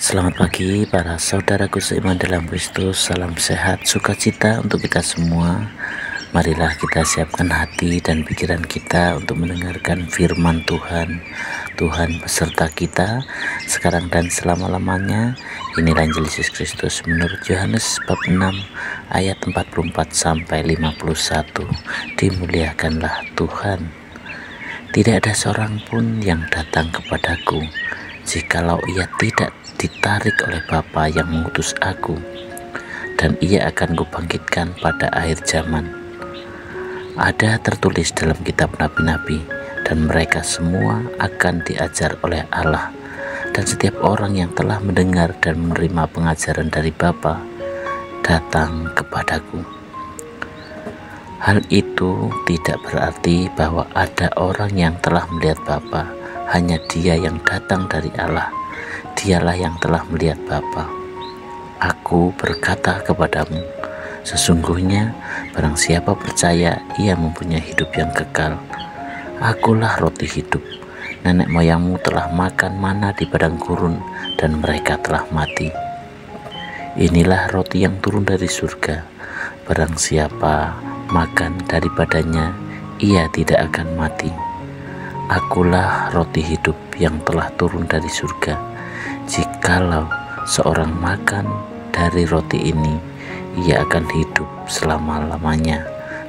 Selamat pagi para saudaraku seiman dalam Kristus. Salam sehat, sukacita untuk kita semua. Marilah kita siapkan hati dan pikiran kita untuk mendengarkan firman Tuhan. Tuhan beserta kita sekarang dan selama-lamanya. Inilah Injil Yesus Kristus menurut Yohanes bab 6 ayat 44 sampai 51. Dimuliakanlah Tuhan. Tidak ada seorang pun yang datang kepadaku jikalau ia tidak ditarik oleh Bapa yang mengutus aku, dan ia akan kubangkitkan pada akhir zaman. Ada tertulis dalam kitab nabi-nabi, dan mereka semua akan diajar oleh Allah, dan setiap orang yang telah mendengar dan menerima pengajaran dari Bapa datang kepadaku. Hal itu tidak berarti bahwa ada orang yang telah melihat Bapa, hanya Dia yang datang dari Allah. Dialah yang telah melihat Bapa. Aku berkata kepadamu, sesungguhnya barang siapa percaya ia mempunyai hidup yang kekal. Akulah roti hidup. Nenek moyangmu telah makan mana di padang gurun, dan mereka telah mati. Inilah roti yang turun dari surga. Barang siapa makan daripadanya, ia tidak akan mati. Akulah roti hidup yang telah turun dari surga. Jikalau seorang makan dari roti ini, ia akan hidup selama-lamanya.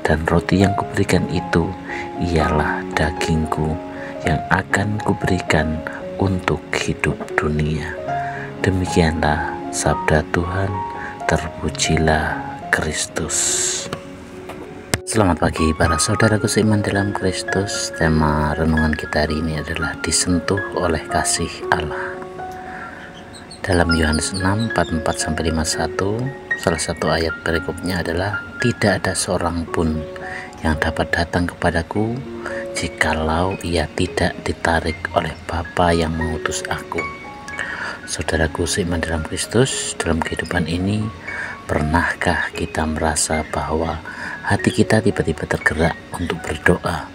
Dan roti yang kuberikan itu ialah dagingku yang akan kuberikan untuk hidup dunia. Demikianlah sabda Tuhan. Terpujilah Kristus. Selamat pagi para saudaraku seiman dalam Kristus. Tema renungan kita hari ini adalah disentuh oleh kasih Allah. Dalam Yohanes 6, 44-51, salah satu ayat berikutnya adalah tidak ada seorang pun yang dapat datang kepadaku jikalau ia tidak ditarik oleh Bapa yang mengutus aku. Saudaraku seiman dalam Kristus, dalam kehidupan ini, pernahkah kita merasa bahwa hati kita tiba-tiba tergerak untuk berdoa,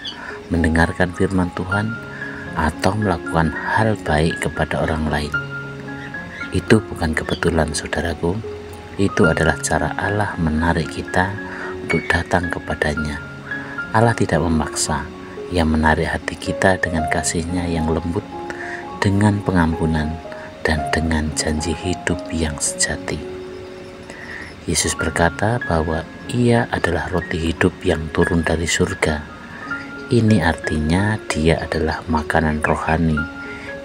mendengarkan firman Tuhan, atau melakukan hal baik kepada orang lain? Itu bukan kebetulan, saudaraku. Itu adalah cara Allah menarik kita untuk datang kepadanya. Allah tidak memaksa. Ia menarik hati kita dengan kasih-Nya yang lembut, dengan pengampunan, dan dengan janji hidup yang sejati. Yesus berkata bahwa Ia adalah roti hidup yang turun dari surga. Ini artinya Dia adalah makanan rohani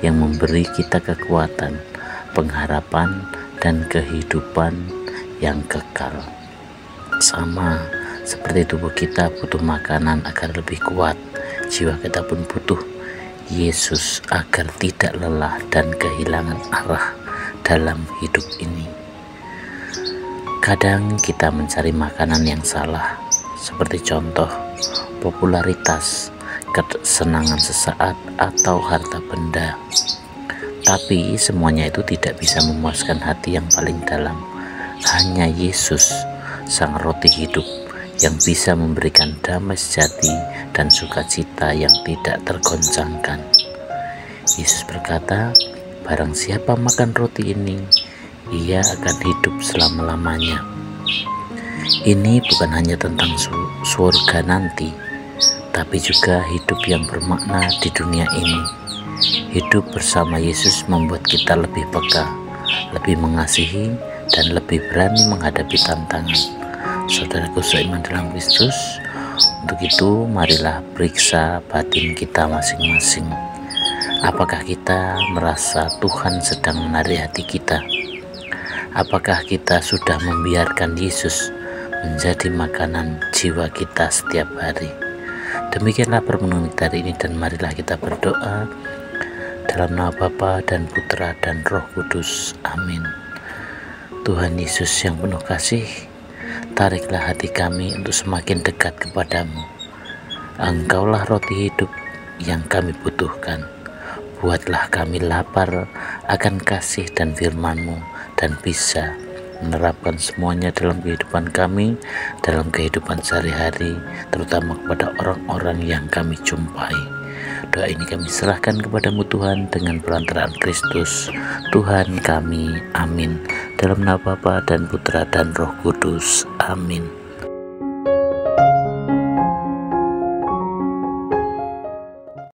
yang memberi kita kekuatan, pengharapan, dan kehidupan yang kekal. Sama seperti tubuh kita butuh makanan agar lebih kuat, jiwa kita pun butuh Yesus agar tidak lelah dan kehilangan arah dalam hidup ini. Kadang kita mencari makanan yang salah, seperti contoh popularitas, kesenangan sesaat, atau harta benda. Tapi semuanya itu tidak bisa memuaskan hati yang paling dalam. Hanya Yesus, Sang Roti Hidup, yang bisa memberikan damai sejati dan sukacita yang tidak tergoncangkan. Yesus berkata, barang siapa makan roti ini, ia akan hidup selama-lamanya. Ini bukan hanya tentang surga nanti, tapi juga hidup yang bermakna di dunia ini. Hidup bersama Yesus membuat kita lebih peka, lebih mengasihi, dan lebih berani menghadapi tantangan. Saudaraku seiman dalam Kristus, untuk itu marilah periksa batin kita masing-masing. Apakah kita merasa Tuhan sedang menarik hati kita? Apakah kita sudah membiarkan Yesus menjadi makanan jiwa kita setiap hari? Demikianlah permenungan kita hari ini, dan marilah kita berdoa. Dalam nama Bapa dan Putra dan Roh Kudus. Amin. Tuhan Yesus yang penuh kasih, tariklah hati kami untuk semakin dekat kepadamu. Engkaulah roti hidup yang kami butuhkan. Buatlah kami lapar akan kasih dan firman-Mu, dan bisa menerapkan semuanya dalam kehidupan kami, dalam kehidupan sehari-hari, terutama kepada orang-orang yang kami jumpai. doa ini kami serahkan kepadamu Tuhan, dengan perantaraan Kristus Tuhan kami. Amin. Dalam nama Bapa dan Putra dan Roh Kudus. Amin.